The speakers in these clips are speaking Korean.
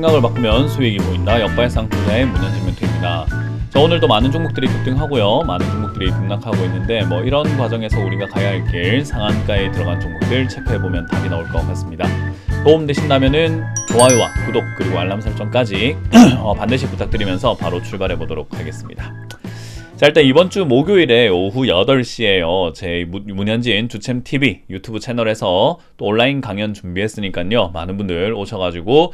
생각을 바꾸면 수익이 보인다. 역발상 투자의 문현진 멘토입니다. 자, 오늘도 많은 종목들이 급등하고요, 많은 종목들이 급락하고 있는데 이런 과정에서 우리가 가야 할 길, 상한가에 들어간 종목들 체크해보면 답이 나올 것 같습니다. 도움되신다면은 좋아요와 구독 그리고 알람 설정까지 반드시 부탁드리면서 바로 출발해 보도록 하겠습니다. 자, 일단 이번 주 목요일에 오후 8시에요. 제 문현진 주챔TV 유튜브 채널에서 또 온라인 강연 준비했으니까요. 많은 분들 오셔가지고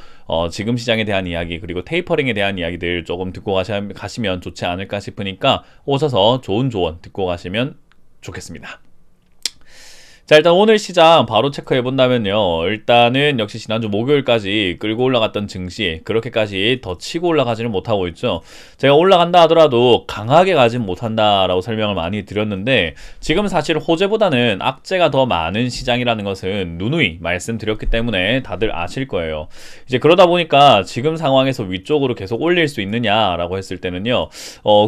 지금 시장에 대한 이야기 그리고 테이퍼링에 대한 이야기들 조금 듣고 가시면 좋지 않을까 싶으니까 오셔서 좋은 조언 듣고 가시면 좋겠습니다. 자, 일단 오늘 시장 바로 체크해 본다면요, 일단은 역시 지난주 목요일까지 끌고 올라갔던 증시 그렇게까지 더 치고 올라가지는 못하고 있죠. 제가 올라간다 하더라도 강하게 가진 못한다 라고 설명을 많이 드렸는데, 지금 사실 호재보다는 악재가 더 많은 시장이라는 것은 누누이 말씀드렸기 때문에 다들 아실 거예요. 이제 그러다 보니까 지금 상황에서 위쪽으로 계속 올릴 수 있느냐 라고 했을 때는요,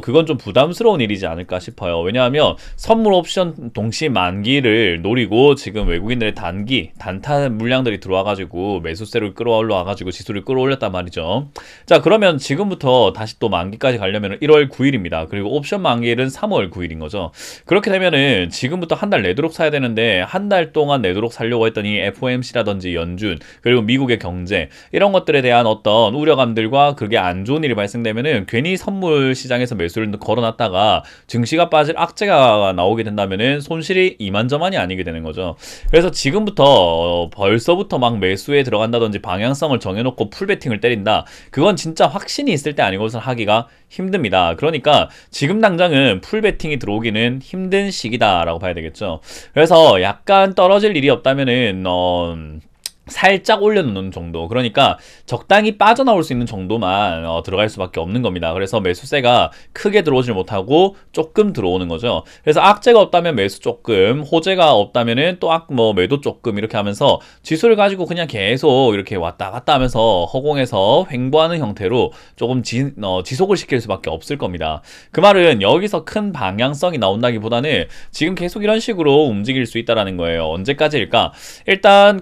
그건 좀 부담스러운 일이지 않을까 싶어요. 왜냐하면 선물 옵션 동시 만기를 노리고 지금 외국인들의 단타 물량들이 들어와가지고 매수세를 끌어올라와가지고 지수를 끌어올렸단 말이죠. 자, 그러면 지금부터 다시 또 만기까지 가려면 1월 9일입니다. 그리고 옵션 만기일은 3월 9일인 거죠. 그렇게 되면은 지금부터 한 달 내도록 사야 되는데, 한 달 동안 내도록 사려고 했더니 FOMC라든지 연준 그리고 미국의 경제 이런 것들에 대한 어떤 우려감들과 그게 안 좋은 일이 발생되면은 괜히 선물 시장에서 매수를 걸어놨다가 증시가 빠질 악재가 나오게 된다면은 손실이 이만저만이 아니게 되는 거죠. 그래서 지금부터 벌써부터 막 매수에 들어간다든지 방향성을 정해놓고 풀베팅을 때린다, 그건 진짜 확신이 있을 때 아니고서는 하기가 힘듭니다. 그러니까 지금 당장은 풀베팅이 들어오기는 힘든 시기다 라고 봐야 되겠죠. 그래서 약간 떨어질 일이 없다면은 살짝 올려놓는 정도, 그러니까 적당히 빠져나올 수 있는 정도만 들어갈 수밖에 없는 겁니다. 그래서 매수세가 크게 들어오질 못하고 조금 들어오는 거죠. 그래서 악재가 없다면 매수 조금, 호재가 없다면은 또 매도 조금, 이렇게 하면서 지수를 가지고 그냥 계속 이렇게 왔다 갔다 하면서 허공에서 횡보하는 형태로 조금 지속을 시킬 수밖에 없을 겁니다. 그 말은 여기서 큰 방향성이 나온다기보다는 지금 계속 이런 식으로 움직일 수 있다라는 거예요. 언제까지일까? 일단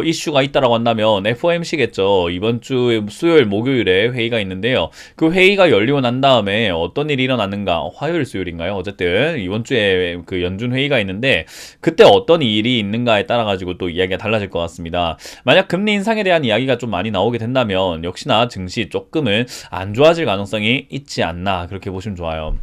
이슈가 있다라고 한다면 FOMC겠죠. 이번 주 수요일 목요일에 회의가 있는데요, 그 회의가 열리고 난 다음에 어떤 일이 일어났는가, 화요일 수요일인가요? 어쨌든 이번 주에 그 연준 회의가 있는데 그때 어떤 일이 있는가에 따라 가지고 또 이야기가 달라질 것 같습니다. 만약 금리 인상에 대한 이야기가 좀 많이 나오게 된다면 역시나 증시 조금은 안 좋아질 가능성이 있지 않나, 그렇게 보시면 좋아요.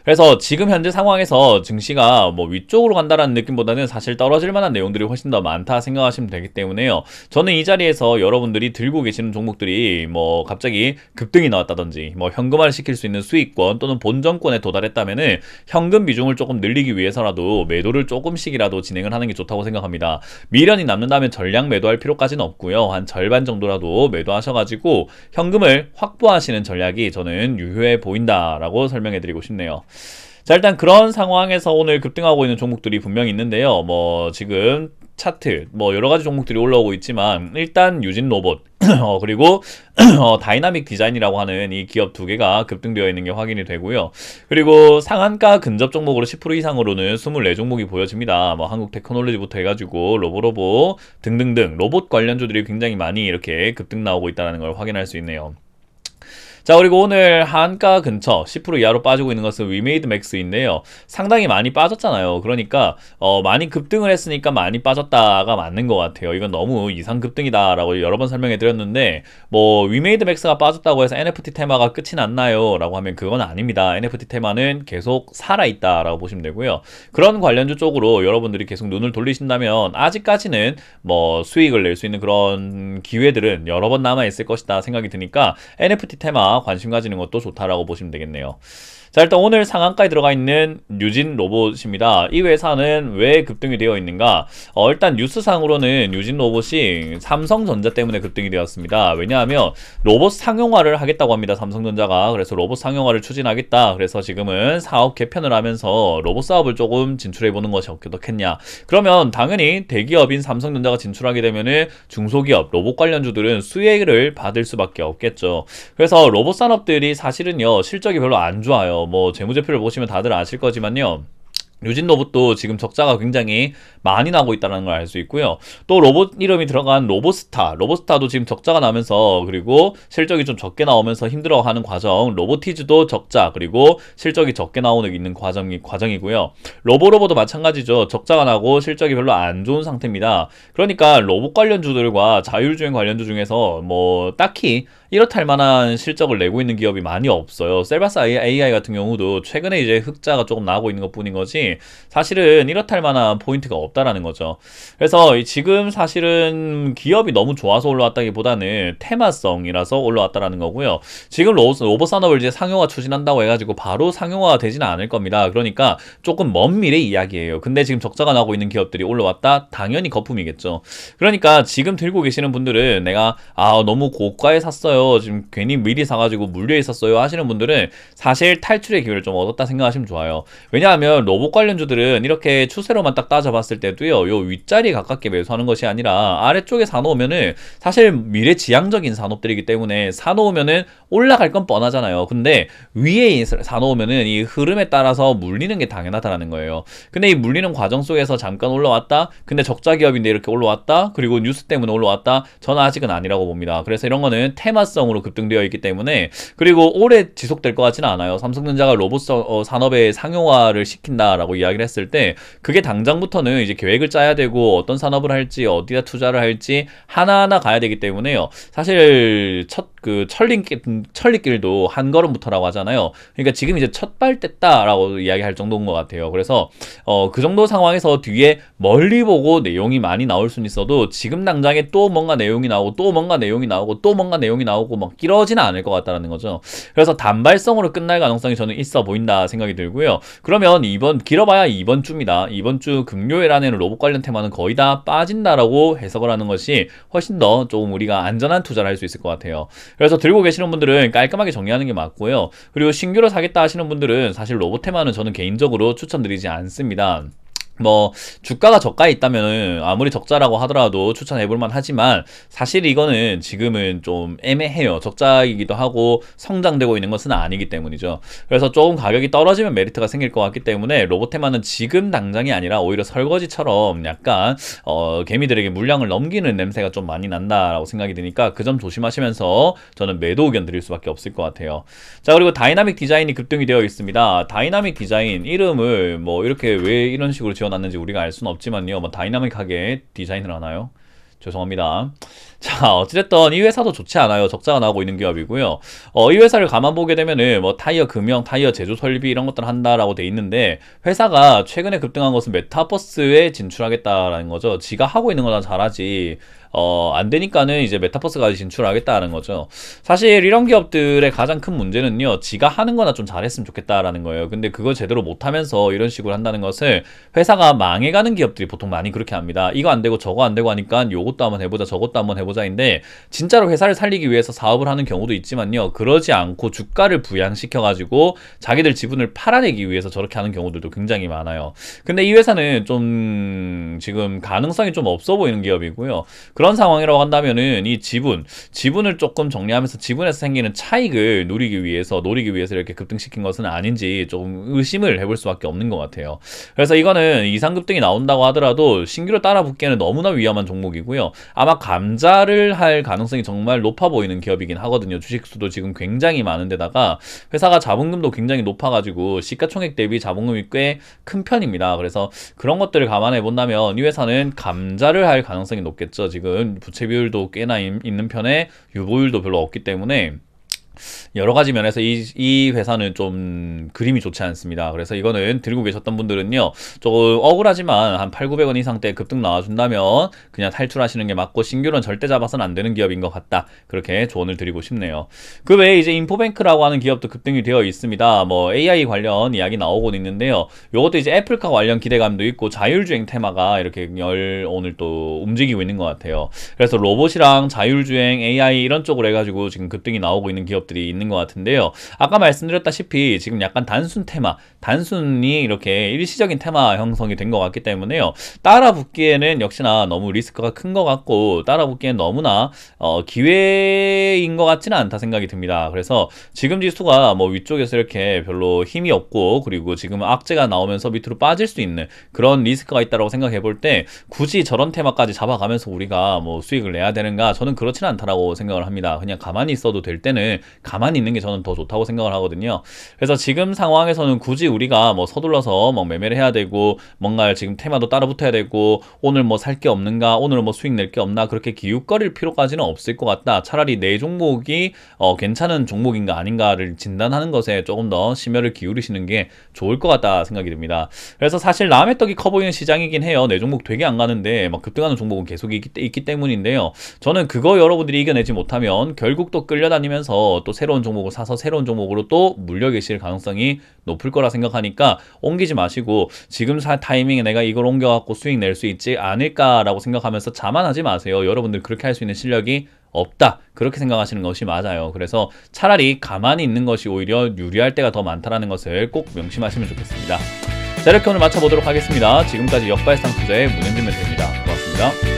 그래서 지금 현재 상황에서 증시가 위쪽으로 간다라는 느낌보다는 사실 떨어질 만한 내용들이 훨씬 더 많다 생각하시면 되기 때문에요, 저는 이 자리에서 여러분들이 들고 계시는 종목들이 갑자기 급등이 나왔다든지 현금화를 시킬 수 있는 수익권 또는 본전권에 도달했다면은 현금 비중을 조금 늘리기 위해서라도 매도를 조금씩이라도 진행을 하는 게 좋다고 생각합니다. 미련이 남는다면 전량 매도할 필요까지는 없고요, 한 절반 정도라도 매도하셔가지고 현금을 확보하시는 전략이 저는 유효해 보인다라고 설명해 드리고 싶네요. 자, 일단 그런 상황에서 오늘 급등하고 있는 종목들이 분명히 있는데요, 지금 차트 여러가지 종목들이 올라오고 있지만 일단 유진 로봇 그리고 다이나믹 디자인이라고 하는 이 기업 두 개가 급등되어 있는 게 확인이 되고요. 그리고 상한가 근접 종목으로 10% 이상으로는 24종목이 보여집니다. 한국 테크놀로지부터 해가지고 로보로보 등등등 로봇 관련주들이 굉장히 많이 이렇게 급등 나오고 있다는 걸 확인할 수 있네요. 자, 그리고 오늘 한가 근처 10% 이하로 빠지고 있는 것은 위메이드 맥스인데요, 상당히 많이 빠졌잖아요. 그러니까 많이 급등을 했으니까 많이 빠졌다가 맞는 것 같아요. 이건 너무 이상 급등이다 라고 여러 번 설명해 드렸는데, 위메이드 맥스가 빠졌다고 해서 NFT 테마가 끝이 났나요? 라고 하면 그건 아닙니다. NFT 테마는 계속 살아있다 라고 보시면 되고요, 그런 관련주 쪽으로 여러분들이 계속 눈을 돌리신다면 아직까지는 수익을 낼 수 있는 그런 기회들은 여러 번 남아있을 것이다 생각이 드니까 NFT 테마 관심 가지는 것도 좋다라고 보시면 되겠네요. 자, 일단 오늘 상한가에 들어가 있는 유진 로봇입니다. 이 회사는 왜 급등이 되어 있는가? 일단 뉴스상으로는 유진 로봇이 삼성전자 때문에 급등이 되었습니다. 왜냐하면 로봇 상용화를 하겠다고 합니다, 삼성전자가. 그래서 로봇 상용화를 추진하겠다. 그래서 지금은 사업 개편을 하면서 로봇 사업을 조금 진출해보는 것이 어떻겠냐. 그러면 당연히 대기업인 삼성전자가 진출하게 되면은 중소기업, 로봇 관련주들은 수혜를 받을 수밖에 없겠죠. 그래서 로봇 산업들이 사실은요, 실적이 별로 안 좋아요. 재무제표를 보시면 다들 아실 거지만요, 유진 로봇도 지금 적자가 굉장히 많이 나고 있다는 걸 알 수 있고요. 또 로봇 이름이 들어간 로봇스타도 지금 적자가 나면서, 그리고 실적이 좀 적게 나오면서 힘들어하는 과정. 로보티즈도 적자, 그리고 실적이 적게 나오는 있는 과정이고요. 로보로보도 마찬가지죠. 적자가 나고 실적이 별로 안 좋은 상태입니다. 그러니까 로봇 관련주들과 자율주행 관련주 중에서 뭐 딱히 이렇다 할 만한 실적을 내고 있는 기업이 많이 없어요. 셀바스 AI 같은 경우도 최근에 이제 흑자가 조금 나고 있는 것 뿐인 거지, 사실은 이렇다 할 만한 포인트가 없다라는 거죠. 그래서 지금 사실은 기업이 너무 좋아서 올라왔다기보다는 테마성이라서 올라왔다라는 거고요. 지금 로봇 산업을 이제 상용화 추진한다고 해가지고 바로 상용화가 되지는 않을 겁니다. 그러니까 조금 먼 미래 이야기예요. 근데 지금 적자가 나고 있는 기업들이 올라왔다? 당연히 거품이겠죠. 그러니까 지금 들고 계시는 분들은 내가 너무 고가에 샀어요, 지금 괜히 미리 사가지고 물려 있었어요 하시는 분들은 사실 탈출의 기회를 좀 얻었다 생각하시면 좋아요. 왜냐하면 로봇 관련주들은 이렇게 추세로만 딱 따져봤을 때도요, 요 윗자리에 가깝게 매수하는 것이 아니라 아래쪽에 사놓으면은 사실 미래지향적인 산업들이기 때문에 사놓으면은 올라갈 건 뻔하잖아요. 근데 위에 사놓으면은 이 흐름에 따라서 물리는 게 당연하다는 거예요. 근데 이 물리는 과정 속에서 잠깐 올라왔다? 근데 적자 기업인데 이렇게 올라왔다? 그리고 뉴스 때문에 올라왔다? 저는 아직은 아니라고 봅니다. 그래서 이런 거는 테마성으로 급등되어 있기 때문에, 그리고 오래 지속될 것 같지는 않아요. 삼성전자가 로봇 산업의 상용화를 시킨다라고 이야기를 했을 때 그게 당장부터는 이제 계획을 짜야 되고 어떤 산업을 할지 어디다 투자를 할지 하나하나 가야 되기 때문에요. 사실 천리길도 한 걸음부터라고 하잖아요. 그러니까 지금 이제 첫 발 뗐다라고 이야기할 정도인 것 같아요. 그래서 그 정도 상황에서 뒤에 멀리 보고 내용이 많이 나올 수는 있어도 지금 당장에 또 뭔가 내용이 나오고 또 뭔가 내용이 나오고 또 뭔가 내용이 나오고 막 길어지는 않을 것 같다는 거죠. 그래서 단발성으로 끝날 가능성이 저는 있어 보인다 생각이 들고요. 그러면 길어봐야 이번 주입니다. 이번 주 금요일안에는 로봇 관련 테마는 거의 다 빠진다라고 해석을 하는 것이 훨씬 더 조금 우리가 안전한 투자를 할 수 있을 것 같아요. 그래서 들고 계시는 분들은 깔끔하게 정리하는 게 맞고요. 그리고 신규로 사겠다 하시는 분들은 사실 로봇 테마는 저는 개인적으로 추천드리지 않습니다. 뭐 주가가 저가에 있다면은 아무리 적자라고 하더라도 추천해볼만 하지만 사실 이거는 지금은 좀 애매해요. 적자이기도 하고 성장되고 있는 것은 아니기 때문이죠. 그래서 조금 가격이 떨어지면 메리트가 생길 것 같기 때문에 로봇테마는 지금 당장이 아니라 오히려 설거지처럼 약간 개미들에게 물량을 넘기는 냄새가 좀 많이 난다라고 생각이 드니까 그 점 조심하시면서 저는 매도 의견 드릴 수밖에 없을 것 같아요. 자, 그리고 다이나믹 디자인이 급등이 되어 있습니다. 다이나믹 디자인 이름을 뭐 이렇게 왜 이런 식으로 지어놨는지 우리가 알 수는 없지만요. 뭐 다이나믹하게 디자인을 하나요? 죄송합니다. 자, 어찌됐든 이 회사도 좋지 않아요. 적자가 나오고 있는 기업이고요. 이 회사를 가만 보게 되면은 뭐 타이어 금형, 타이어 제조 설비 이런 것들 한다라고 돼 있는데, 회사가 최근에 급등한 것은 메타버스에 진출하겠다라는 거죠. 지가 하고 있는 거나 잘하지. 안 되니까는 이제 메타버스까지 진출하겠다는 거죠. 사실 이런 기업들의 가장 큰 문제는요, 지가 하는 거나 좀 잘했으면 좋겠다라는 거예요. 근데 그걸 제대로 못하면서 이런 식으로 한다는 것을, 회사가 망해가는 기업들이 보통 많이 그렇게 합니다. 이거 안 되고 저거 안 되고 하니까 요것도 한번 해보자, 저것도 한번 해보자인데, 진짜로 회사를 살리기 위해서 사업을 하는 경우도 있지만요, 그러지 않고 주가를 부양시켜가지고 자기들 지분을 팔아내기 위해서 저렇게 하는 경우들도 굉장히 많아요. 근데 이 회사는 좀 지금 가능성이 좀 없어 보이는 기업이고요. 그런 상황이라고 한다면은 이 지분을 조금 정리하면서 지분에서 생기는 차익을 노리기 위해서 이렇게 급등시킨 것은 아닌지 조금 의심을 해볼 수밖에 없는 것 같아요. 그래서 이거는 이상급등이 나온다고 하더라도 신규로 따라붙기에는 너무나 위험한 종목이고요. 아마 감자를 할 가능성이 정말 높아 보이는 기업이긴 하거든요. 주식수도 지금 굉장히 많은데다가 회사가 자본금도 굉장히 높아가지고 시가총액 대비 자본금이 꽤 큰 편입니다. 그래서 그런 것들을 감안해 본다면 이 회사는 감자를 할 가능성이 높겠죠. 지금 부채 비율도 꽤나 있는 편에 유보율도 별로 없기 때문에 여러 가지 면에서 이 회사는 좀 그림이 좋지 않습니다. 그래서 이거는 들고 계셨던 분들은요, 조금 억울하지만 한 8,900원 이상대 급등 나와준다면 그냥 탈출하시는 게 맞고, 신규는 절대 잡아서는 안 되는 기업인 것 같다, 그렇게 조언을 드리고 싶네요. 그 외에 이제 인포뱅크라고 하는 기업도 급등이 되어 있습니다. 뭐 AI 관련 이야기 나오고 있는데요, 요것도 이제 애플카 관련 기대감도 있고 자율주행 테마가 이렇게 오늘 또 움직이고 있는 것 같아요. 그래서 로봇이랑 자율주행, AI 이런 쪽으로 해가지고 지금 급등이 나오고 있는 기업들이 있는 것 같은데요. 아까 말씀드렸다시피 지금 약간 단순 테마, 단순히 이렇게 일시적인 테마 형성이 된 것 같기 때문에요. 따라 붙기에는 역시나 너무 리스크가 큰 것 같고 따라 붙기엔 너무나 기회인 것 같지는 않다 생각이 듭니다. 그래서 지금 지수가 뭐 위쪽에서 이렇게 별로 힘이 없고 그리고 지금 악재가 나오면서 밑으로 빠질 수 있는 그런 리스크가 있다고 생각해 볼 때 굳이 저런 테마까지 잡아가면서 우리가 뭐 수익을 내야 되는가, 저는 그렇지는 않다라고 생각을 합니다. 그냥 가만히 있어도 될 때는 가만히 있는 게 저는 더 좋다고 생각을 하거든요. 그래서 지금 상황에서는 굳이 우리가 뭐 서둘러서 뭐 매매를 해야 되고 뭔가 지금 테마도 따라 붙어야 되고 오늘 뭐 살 게 없는가, 오늘 뭐 수익 낼 게 없나, 그렇게 기웃거릴 필요까지는 없을 것 같다. 차라리 내 종목이 괜찮은 종목인가 아닌가를 진단하는 것에 조금 더 심혈을 기울이시는 게 좋을 것 같다 생각이 듭니다. 그래서 사실 남의 떡이 커 보이는 시장이긴 해요. 내 종목 되게 안 가는데 막 급등하는 종목은 계속 있기 때문인데요. 저는 그거 여러분들이 이겨내지 못하면 결국 또 끌려다니면서 또 새로운 종목을 사서 새로운 종목으로 또 물려 계실 가능성이 높을 거라 생각하니까 옮기지 마시고 지금 살 타이밍에 내가 이걸 옮겨갖고 수익 낼 수 있지 않을까라고 생각하면서 자만하지 마세요. 여러분들 그렇게 할 수 있는 실력이 없다, 그렇게 생각하시는 것이 맞아요. 그래서 차라리 가만히 있는 것이 오히려 유리할 때가 더 많다는 것을 꼭 명심하시면 좋겠습니다. 자, 이렇게 오늘 마쳐보도록 하겠습니다. 지금까지 역발상 투자의 문현진 멘토입니다. 고맙습니다.